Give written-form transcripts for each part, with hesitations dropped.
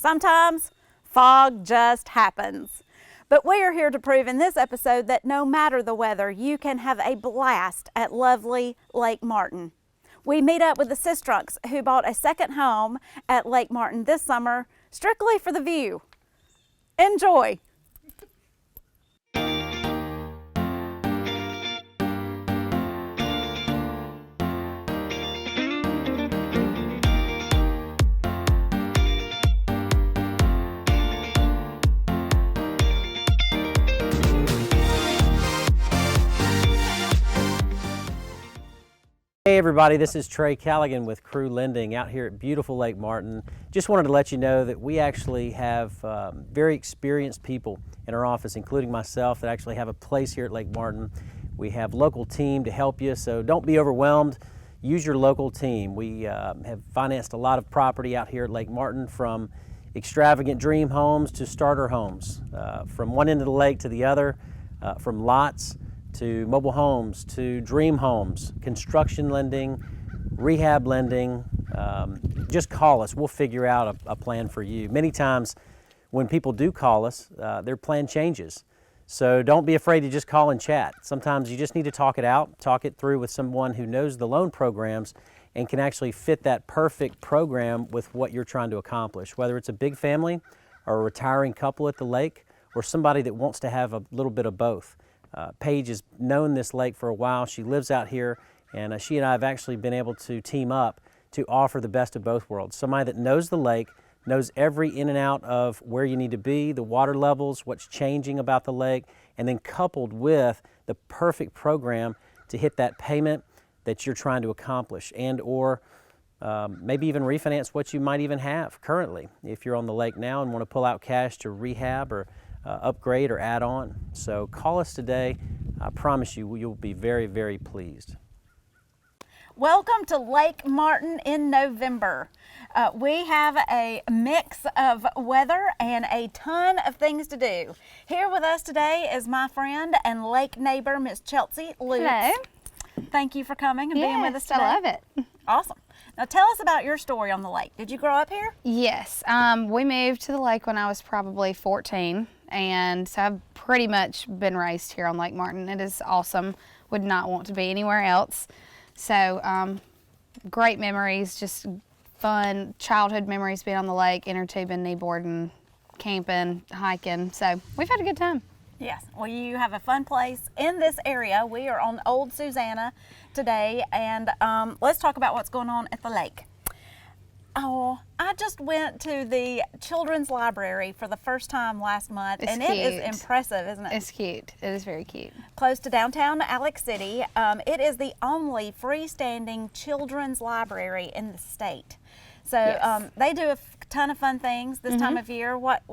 Sometimes fog just happens. But we are here to prove in this episode that no matter the weather, you can have a blast at lovely Lake Martin. We meet up with the Sistrunks, who bought a second home at Lake Martin this summer strictly for the view. Enjoy. Hey everybody, this is Trey Callaghan with Crew Lending out here at beautiful Lake Martin. Just wanted to let you know that we actually have very experienced people in our office, including myself, that actually have a place here at Lake Martin. We have local team to help you, so don't be overwhelmed. Use your local team. We have financed a lot of property out here at Lake Martin, from extravagant dream homes to starter homes, from one end of the lake to the other, from lots to mobile homes, to dream homes, construction lending, rehab lending. Just call us. We'll figure out a plan for you. Many times when people do call us, their plan changes. So don't be afraid to just call and chat. Sometimes you just need to talk it out, talk it through with someone who knows the loan programs and can actually fit that perfect program with what you're trying to accomplish, whether it's a big family or a retiring couple at the lake or somebody that wants to have a little bit of both. Paige has known this lake for a while. She lives out here, and she and I have actually been able to team up to offer the best of both worlds. Somebody that knows the lake, knows every in and out of where you need to be, the water levels, what's changing about the lake, and then coupled with the perfect program to hit that payment that you're trying to accomplish, and or maybe even refinance what you might even have currently if you're on the lake now and want to pull out cash to rehab or upgrade or add on. So call us today. I promise you, you'll be very, very pleased. Welcome to Lake Martin in November. We have a mix of weather and a ton of things to do. Here with us today is my friend and lake neighbor, Miss Chelsea Lutz. Hello. Thank you for coming and being with us today. I love it. Awesome. Now tell us about your story on the lake. Did you grow up here? Yes, we moved to the lake when I was probably 14, and so I've pretty much been raised here on Lake Martin. It is awesome. Would not want to be anywhere else. So great memories, just fun childhood memories being on the lake, inner tubing, kneeboarding, camping, hiking. So we've had a good time. Yes, well, you have a fun place in this area. We are on Old Susanna today, and let's talk about what's going on at the lake. Oh, I just went to the children's library for the first time last month, It's and cute. it is impressive, isn't it? It's cute. It is very cute. Close to downtown Alex City. It is the only freestanding children's library in the state. So Yes. they do a ton of fun things this time of year. What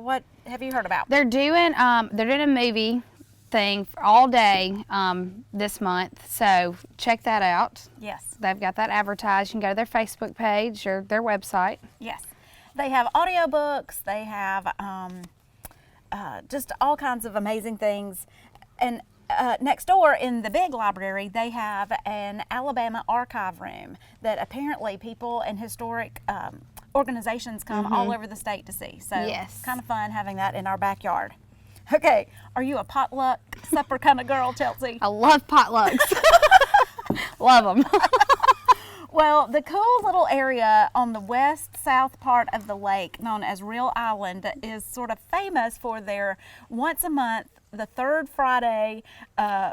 have you heard about? They're doing a movie thing all day this month, so check that out. Yes. They've got that advertised. You can go to their Facebook page or their website. Yes, they have audiobooks, they have just all kinds of amazing things. And next door in the big library, they have an Alabama archive room that apparently people and historic organizations come all over the state to see. So Yes. kind of fun having that in our backyard. Okay, are you a potluck supper kind of girl, Chelsea? I love potlucks. Love them. Well, the cool little area on the west-south part of the lake, known as Real Island, is sort of famous for their once a month, the third Friday,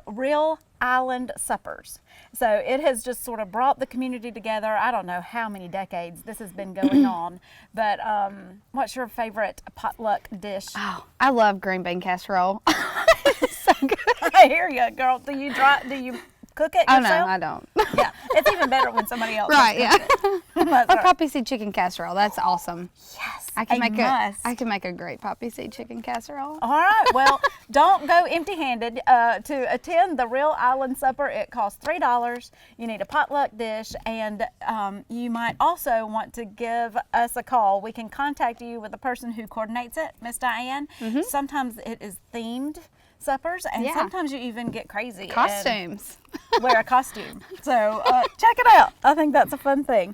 Real Island suppers. So it has just sort of brought the community together. I don't know how many decades this has been going on, but what's your favorite potluck dish? Oh, I love green bean casserole. It's so good. I hear you, girl. Do you cook it Oh, yourself? no, I don't. Yeah, it's even better when somebody else Right, does yeah. it. That's Or right. poppy seed chicken casserole. That's awesome. Yes, I can must. make a great poppy seed chicken casserole. All right, well, don't go empty-handed. To attend the Real Island Supper, it costs $3. You need a potluck dish, and you might also want to give us a call. We can contact you with the person who coordinates it, Miss Diane. Sometimes it is themed suppers, and Yeah. sometimes you even get crazy and Costumes. wear a costume. So check it out. I think that's a fun thing.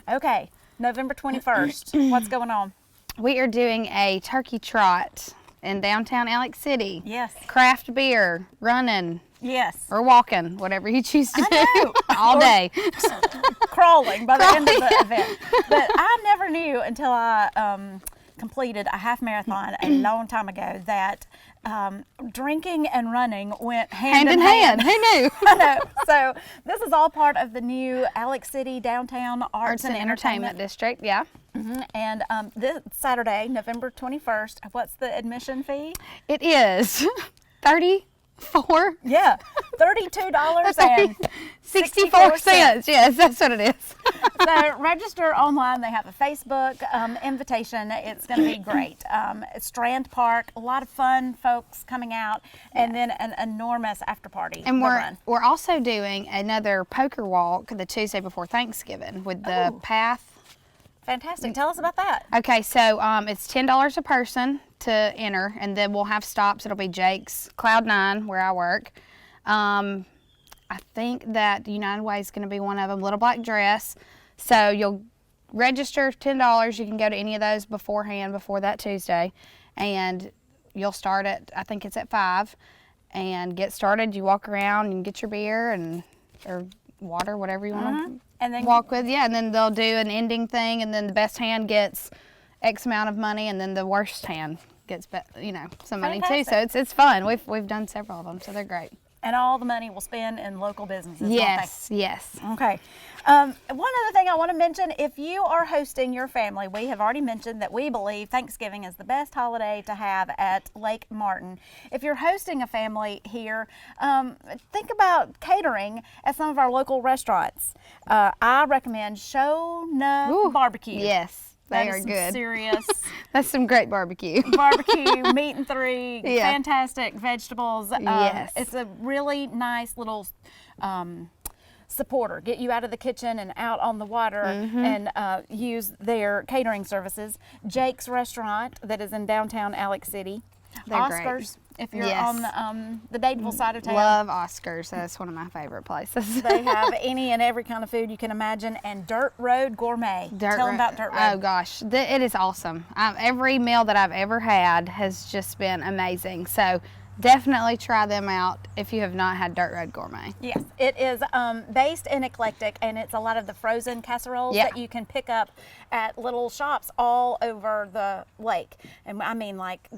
Okay, November 21st. What's going on? we are doing a turkey trot in downtown Alex City. Yes. Craft beer, running, Yes. or walking, whatever you choose to I do, know. all day. Crawling by the end of the event. But I never knew until I completed a half marathon a long time ago that drinking and running went hand Hand in hand. Who knew? I know. So this is all part of the new Alex City Downtown Arts and Entertainment District, yeah. And this Saturday, November 21st, what's the admission fee? It is 34 Yeah, $32 and 64 cents. Yes, that's what it is. So register online. They have a Facebook invitation. It's going to be great. Strand Park, a lot of fun folks coming out, and then an enormous after party. And the run. we're also doing another poker walk the Tuesday before Thanksgiving with the Oh. Path. Fantastic. Tell us about that. Okay, so it's $10 a person to enter, and then we'll have stops. It'll be Jake's, Cloud9, where I work. I think that United Way is going to be one of them, Little Black Dress. So you'll register $10. You can go to any of those beforehand, before that Tuesday, and you'll start at, I think it's at 5, and get started. You walk around and get your beer and or water, whatever you want to And then walk with. Yeah, and then they'll do an ending thing, and then the best hand gets X amount of money, and then the worst hand gets some money too. So Fantastic. it's fun. We've done several of them, so they're great. and all the money will spend in local businesses. won't they? Yes, yes. Okay. One other thing I want to mention, if you are hosting your family, we have already mentioned that we believe Thanksgiving is the best holiday to have at Lake Martin. If you're hosting a family here, think about catering at some of our local restaurants. I recommend Show No Ooh, Barbecue. Yes, That they is are some good. serious That's some great barbecue. barbecue, meat and three, Yeah. fantastic vegetables. Yes. It's a really nice little supporter. Get you out of the kitchen and out on the water and use their catering services. Jake's Restaurant that is in downtown Alex City. They're Oscars, great. if you're Yes. on the Dadeville side of town. Love Oscars. That's one of my favorite places. They have any and every kind of food you can imagine. And Dirt Road Gourmet. Tell them about Dirt Road. Oh gosh, it is awesome. Every meal that I've ever had has just been amazing. So definitely try them out if you have not had Dirt Road Gourmet. Yes, it is based in eclectic, and it's a lot of the frozen casseroles Yeah. that you can pick up at little shops all over the lake. And I mean like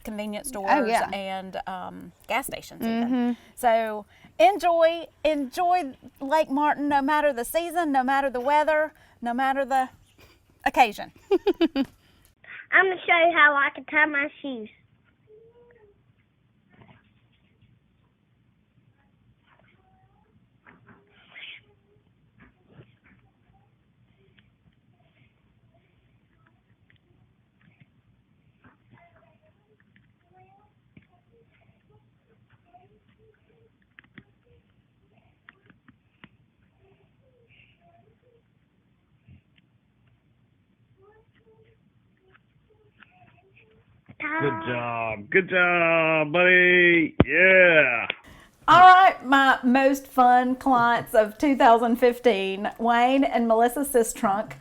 convenience stores yeah. and gas stations even. So enjoy Lake Martin no matter the season, no matter the weather, no matter the occasion. I'm going to show you how I can tie my shoes. Good job, buddy. Yeah. All right, my most fun clients of 2015, Wayne and Melissa Sistrunk.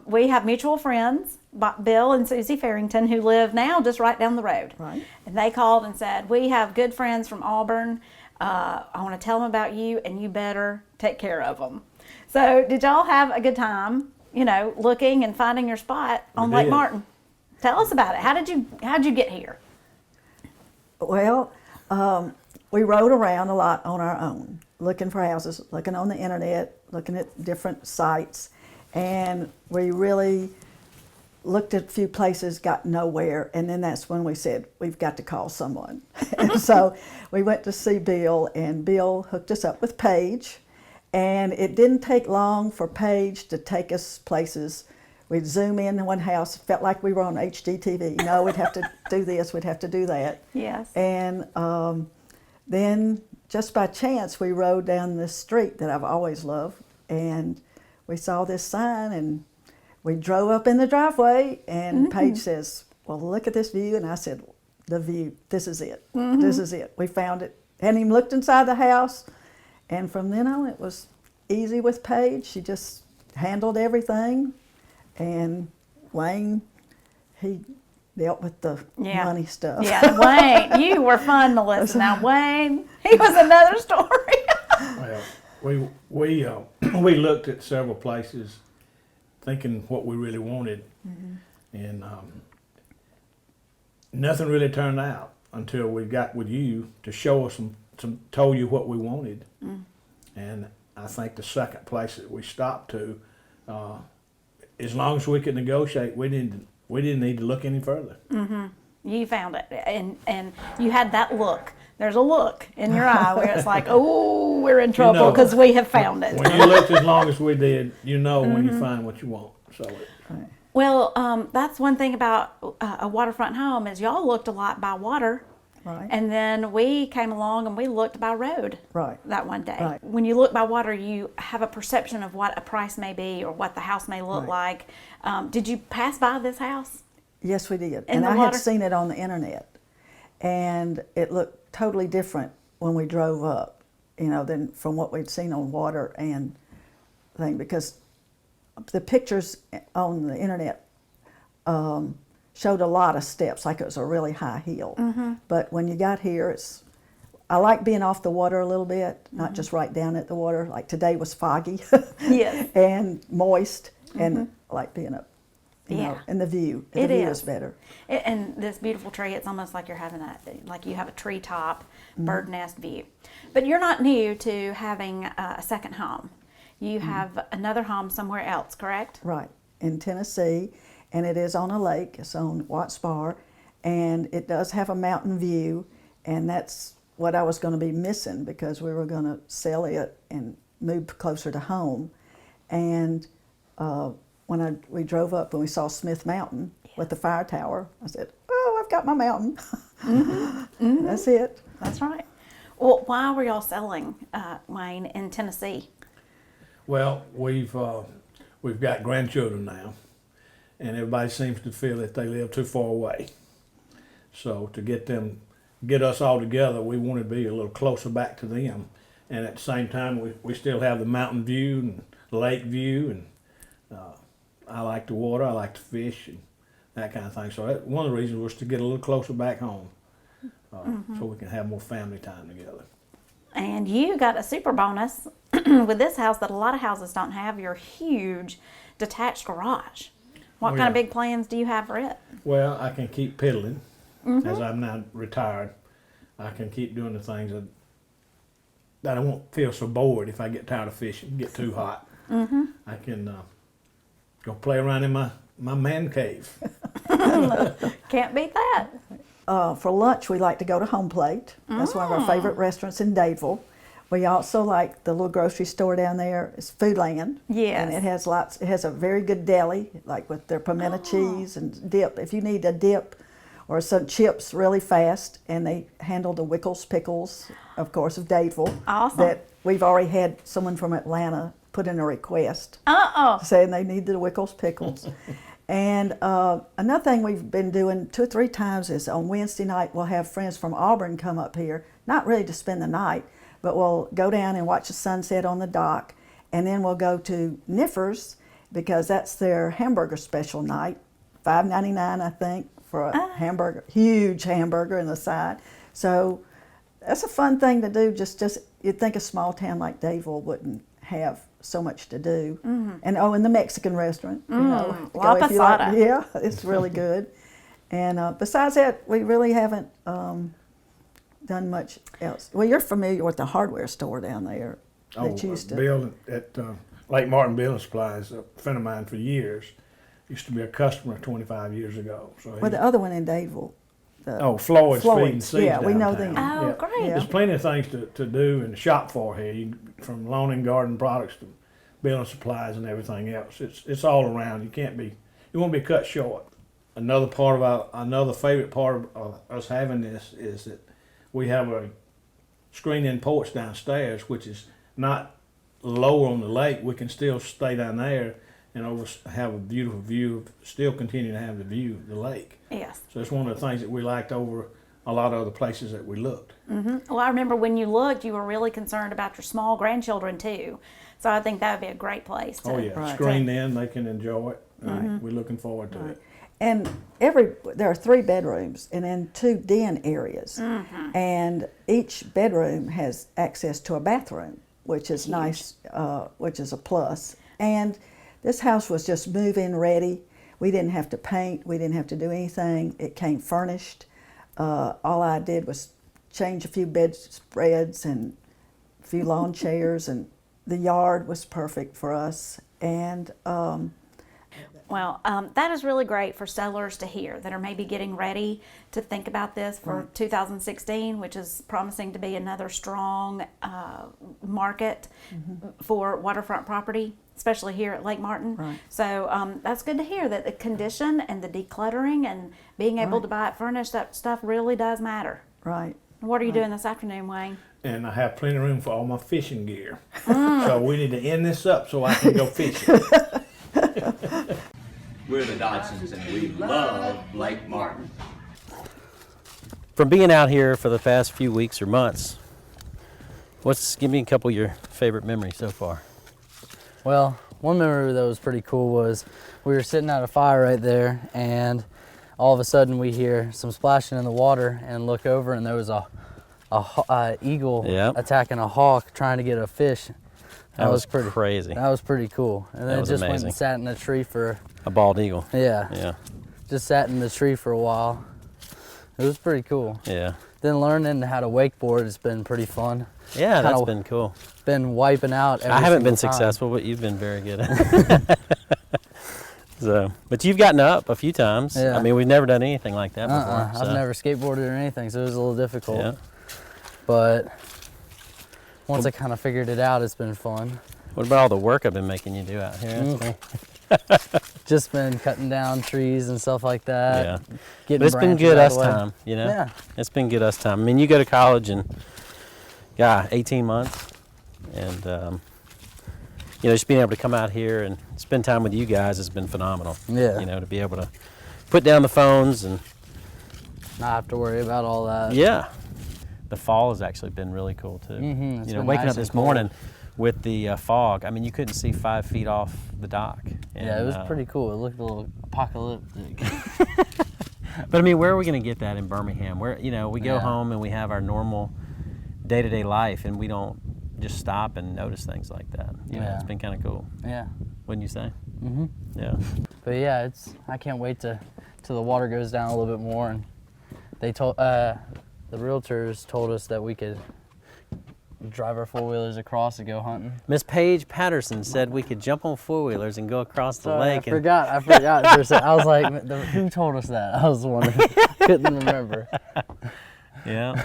We have mutual friends, Bill and Susie Farrington, who live now just right down the road. Right. And they called and said, we have good friends from Auburn. I want to tell them about you, and you better take care of them. So did y'all have a good time, looking and finding your spot on Lake did. Martin? Tell us about it. How'd you get here? Well, we rode around a lot on our own, looking for houses, looking on the internet, looking at different sites, and we really looked at a few places, got nowhere, and then that's when we said, we've got to call someone. And so we went to see Bill, and Bill hooked us up with Paige, and it didn't take long for Paige to take us places. We'd zoom in one house, felt like we were on HGTV. No, we'd have to do this, we'd have to do that. Yes. And then just by chance, we rode down this street that I've always loved, and we saw this sign, and we drove up in the driveway, and Paige says, well, look at this view. And I said, the view, this is it. This is it. We found it. Hadn't even looked inside the house. And from then on, it was easy with Paige. She just handled everything. And Wayne he dealt with the Yeah. money stuff. Yeah, Wayne, you were fun, Melissa. Now Wayne, he was another story. Well, we looked at several places, thinking what we really wanted, and nothing really turned out until we got with you to show us told you what we wanted, and I think the second place that we stopped to, as long as we could negotiate, we didn't need to look any further. You found it, and you had that look. There's a look in your eye where it's like, oh, we're in trouble know, because we have found it. When you looked as long as we did, you know when you find what you want. So. Well, that's one thing about a waterfront home is y'all looked a lot by water. Right. And then we came along and we looked by road. Right. That one day. Right. When you look by water, you have a perception of what a price may be or what the house may look Right. like. Did you pass by this house? Yes, we did. In And the I water? had seen it on the internet, and it looked totally different when we drove up, than from what we'd seen on water and thing, because the pictures on the internet showed a lot of steps, like it was a really high hill. But when you got here, I like being off the water a little bit, not just right down at the water. Like today was foggy Yes. and moist, and I like being up, Yeah. and the view. The It view is. is better. And this beautiful tree, it's almost like you're having like you have a treetop bird nest view. But you're not new to having a second home. You have another home somewhere else, correct? Right, in Tennessee, and it is on a lake. It's on Watts Bar, and it does have a mountain view, and that's what I was going to be missing because we were going to sell it and move closer to home. And when we drove up and we saw Smith Mountain with the fire tower, I said, "Oh, I've got my mountain." That's it. That's right. Well, why were y'all selling, Wayne, in Tennessee? Well, we've got grandchildren now, and everybody seems to feel that they live too far away. So to get us all together, we want to be a little closer back to them, and at the same time, we still have the mountain view and lake view, and I like the water, I like to fish, and that kind of thing. So one of the reasons was to get a little closer back home, so we can have more family time together. And you got a super bonus with this house that a lot of houses don't have, your huge detached garage. What Oh, kind of yeah. big plans do you have for it? Well, I can keep piddling, as I'm now retired. I can keep doing the things that I won't feel so bored if I get tired of fishing, get too hot. I can go play around in my man cave. Can't beat that. For lunch, we like to go to Home Plate. That's one of our favorite restaurants in Dadeville. We also like the little grocery store down there. It's Foodland. Yes. And it has It has a very good deli, like with their pimento cheese and dip. If you need a dip or some chips really fast, and they handle the Wickles pickles, of course, of Dadeville. Awesome. That we've already had someone from Atlanta put in a request Uh-oh. saying they need the Wickles pickles. And another thing we've been doing 2 or 3 times is on Wednesday night we'll have friends from Auburn come up here, not really to spend the night, but we'll go down and watch the sunset on the dock, and then we'll go to Niffers because that's their hamburger special night, $5.99 I think for a hamburger, huge hamburger in the side. So that's a fun thing to do. Just you'd think a small town like Dadeville wouldn't have so much to do. And in the Mexican restaurant, go La if you like- Posada. yeah, it's really good. And besides that, we really haven't done much else. Well, you're familiar with the hardware store down there that used to. Bill at Lake Martin Building Supplies, a friend of mine for years, used to be a customer 25 years ago. So Well, the other one in Dadeville. Floyd's Feed and Floyd's, Seeds yeah, we know downtown. them. Oh, Yeah. great. Yeah. There's plenty of things to do and shop for here, from lawn and garden products to building supplies and everything else. It's all around. You won't be cut short. Another favorite part of us having this is that we have a screen-in porch downstairs, which is not lower on the lake. We can still stay down there and have a beautiful view, still continue to have the view of the lake. Yes. So it's one of the things that we liked over a lot of other places that we looked. Well, I remember when you looked, you were really concerned about your small grandchildren too. So I think that would be a great place to. Oh yeah, Right. screened in, they can enjoy it. We're looking forward to it. and there are 3 bedrooms and then 2 den areas, and each bedroom has access to a bathroom, which is nice, which is a plus. And this house was just move-in ready. We didn't have to paint. We didn't have to do anything. It came furnished. All I did was change a few bedspreads and a few lawn chairs, and the yard was perfect for us. And Well, that is really great for sellers to hear that are maybe getting ready to think about this for 2016, which is promising to be another strong market for waterfront property, especially here at Lake Martin. Right. So that's good to hear that the condition and the decluttering and being able to buy it furnished, that stuff really does matter. right. What are you doing this afternoon, Wayne? And I have plenty of room for all my fishing gear. So we need to end this up so I can go fishing. We're the Dodsons and we love Lake Martin. From being out here for the past few weeks or months, give me a couple of your favorite memories so far. Well, one memory that was pretty cool was we were sitting at a fire right there, and all of a sudden we hear some splashing in the water and look over, and there was a eagle Yep. attacking a hawk trying to get a fish. That was pretty crazy. That was pretty cool. And then That it was just went amazing. and sat in a tree for, A bald eagle. yeah, just sat in the tree for a while. It was pretty cool. Yeah. Then learning how to wakeboard has been pretty fun. Yeah, that's Kinda been cool. Been wiping out every I haven't been single time. successful, but you've been very good at it. So, but you've gotten up a few times. Yeah. I mean, we've never done anything like that before. I've never skateboarded or anything, so it was a little difficult. Yeah. But once I kind of figured it out, it's been fun. What about all the work I've been making you do out here? That's cool. Just been cutting down trees and stuff like that. Yeah. Getting But it's been branches good out us of the way. time, you know? Yeah. It's been good us time. I mean, you go to college and, 18 months. And, just being able to come out here and spend time with you guys has been phenomenal. Yeah. To be able to put down the phones and, Not have to worry about all that. yeah. The fall has actually been really cool too. Mhm, it's been Waking nice up this and cold. morning with the fog, I mean, you couldn't see 5 feet off the dock. Yeah, it And, was pretty cool. It looked a little apocalyptic. But I mean, where are we going to get that in Birmingham? Where we go Yeah. home and we have our normal day-to-day life, and we don't just stop and notice things like that. Yeah. It's been kind of cool, Yeah. wouldn't you say? Mhm. Yeah. But yeah, I can't wait till the water goes down a little bit more. And they told the realtors told us that we could drive our four-wheelers across to go hunting. Miss Paige Patterson said we could jump on four-wheelers and go across the Sorry, lake. I forgot for a second. I was like, who told us that? I was wondering. Couldn't remember. Yeah.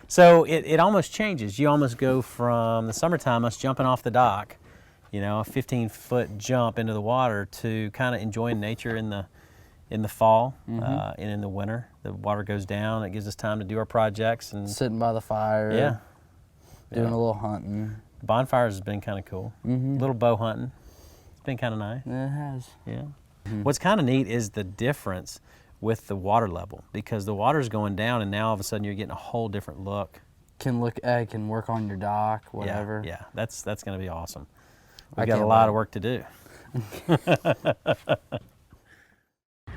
So it almost changes. You almost go from the summertime, us jumping off the dock, a 15-foot jump into the water, to kind of enjoying nature in the fall and in the winter. The water goes down. It gives us time to do our projects and Sitting by the fire. yeah. Doing Yeah. a little hunting. Bonfires has been kind of cool. A little bow hunting. It's been kind of nice. It has. Yeah. What's kind of neat is the difference with the water level, because the water's going down and now all of a sudden you're getting a whole different look. Can work on your dock, whatever. Yeah, that's going to be awesome. I We've got a can't lot wait. of work to do.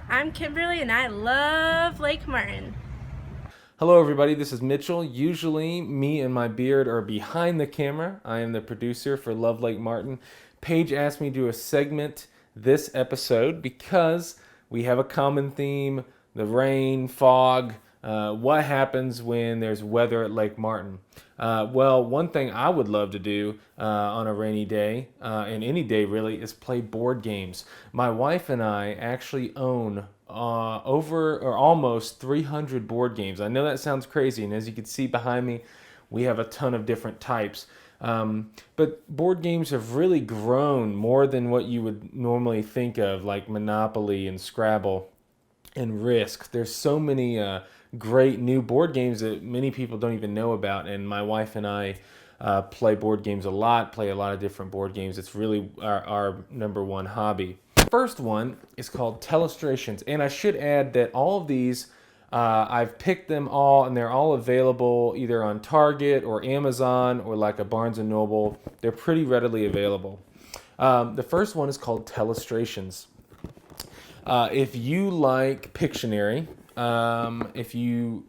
I'm Kimberly and I love Lake Martin. Hello everybody, this is Mitchell. Usually me and my beard are behind the camera. I am the producer for Love Lake Martin. Paige asked me to do a segment this episode because we have a common theme, the rain, fog, what happens when there's weather at Lake Martin. Well, one thing I would love to do on a rainy day, and any day really, is play board games. My wife and I actually own over or almost 300 board games. I know that sounds crazy, and as you can see behind me, we have a ton of different types. But board games have really grown more than what you would normally think of, like Monopoly and Scrabble and Risk. There's so many great new board games that many people don't even know about, and my wife and I play board games a lot, play a lot of different board games. It's really our number one hobby. The first one is called Telestrations, and I should add that all of these, I've picked them all, and they're all available either on Target or Amazon or like a Barnes & Noble. They're pretty readily available. The first one is called Telestrations. If you like Pictionary, if you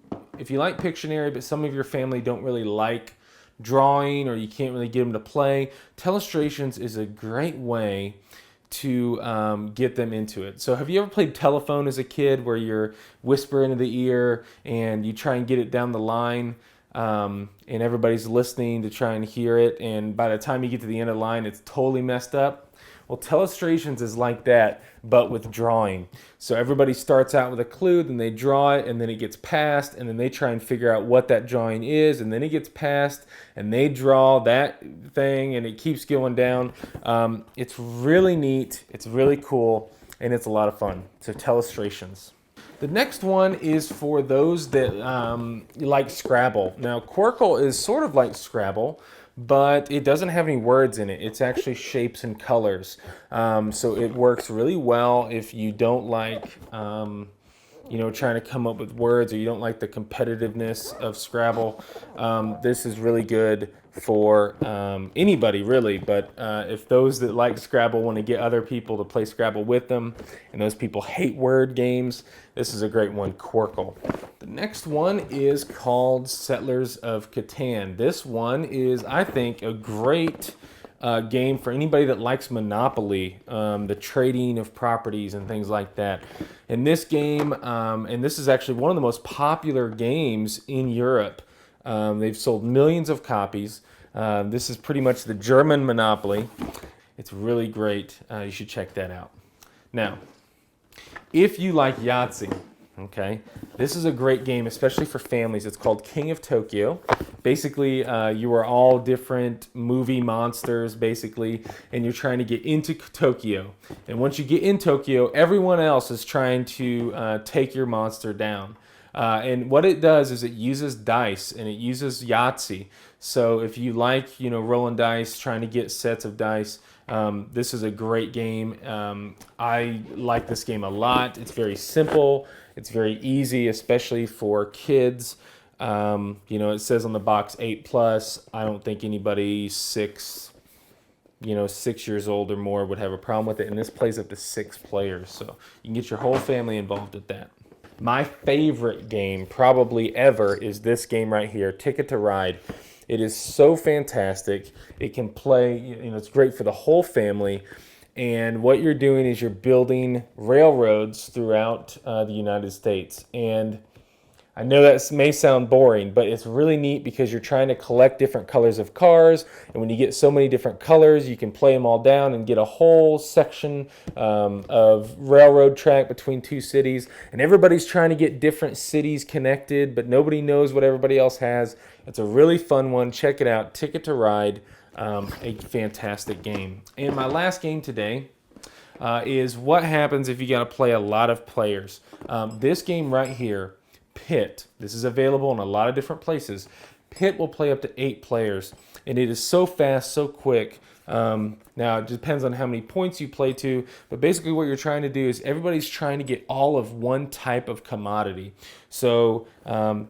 like Pictionary, but some of your family don't really like drawing or you can't really get them to play, Telestrations is a great way to get them into it. So have you ever played telephone as a kid where you're whispering into the ear and you try and get it down the line and everybody's listening to try and hear it, and by the time you get to the end of the line it's totally messed up? Well, Telestrations is like that, but with drawing. So everybody starts out with a clue, then they draw it, and then it gets passed, and then they try and figure out what that drawing is, and then it gets passed, and they draw that thing, and it keeps going down. It's really neat, it's really cool, and it's a lot of fun. So Telestrations. The next one is for those that like Scrabble. Now, Quirkle is sort of like Scrabble, but it doesn't have any words in it. It's actually shapes and colors. So it works really well if you don't like, trying to come up with words, or you don't like the competitiveness of Scrabble. This is really good for anybody, really. But if those that like Scrabble want to get other people to play Scrabble with them, and those people hate word games, this is a great one, Quirkle. The next one is called Settlers of Catan. This one is, I think, a great game for anybody that likes Monopoly, the trading of properties and things like that. In this game, and this is actually one of the most popular games in Europe. They've sold millions of copies. This is pretty much the German Monopoly. It's really great. You should check that out. Now, if you like Yahtzee, okay, this is a great game, especially for families. It's called King of Tokyo. Basically, you are all different movie monsters, basically, and you're trying to get into Tokyo. And once you get in Tokyo, everyone else is trying to take your monster down. And what it does is it uses dice, and it uses Yahtzee. So if you like, rolling dice, trying to get sets of dice, this is a great game. I like this game a lot. It's very simple. It's very easy, especially for kids. It says on the box 8+. I don't think anybody 6 years old or more would have a problem with it. And this plays up to 6 players. So you can get your whole family involved with that. My favorite game probably ever is this game right here, Ticket to Ride. It is so fantastic. It can play, it's great for the whole family. And what you're doing is you're building railroads throughout the United States. And I know that may sound boring, but it's really neat because you're trying to collect different colors of cars. And when you get so many different colors, you can play them all down and get a whole section of railroad track between 2 cities. And everybody's trying to get different cities connected, but nobody knows what everybody else has. It's a really fun one. Check it out, Ticket to Ride. A fantastic game. And my last game today is what happens if you got to play a lot of players. This game right here, Pit. This is available in a lot of different places. Pit will play up to 8 players, and it is so fast, so quick. Now, it depends on how many points you play to, but basically what you're trying to do is everybody's trying to get all of one type of commodity. So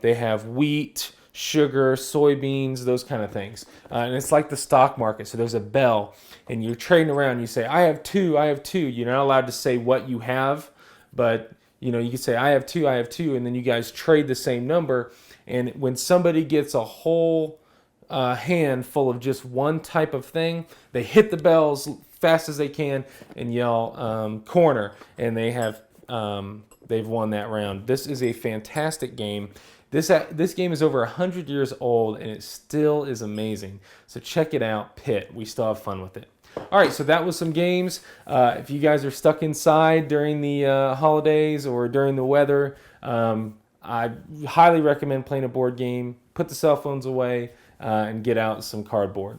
they have wheat, sugar, soybeans, those kind of things. And it's like the stock market. So there's a bell, and you're trading around. You say, I have two. You're not allowed to say what you have, but you can say, I have two, and then you guys trade the same number. And when somebody gets a whole hand full of just one type of thing, they hit the bells fast as they can and yell corner, and they've won that round. This is a fantastic game. This game is over 100 years old, and it still is amazing. So check it out, Pit. We still have fun with it. All right, so that was some games. If you guys are stuck inside during the holidays or during the weather, I highly recommend playing a board game. Put the cell phones away and get out some cardboard.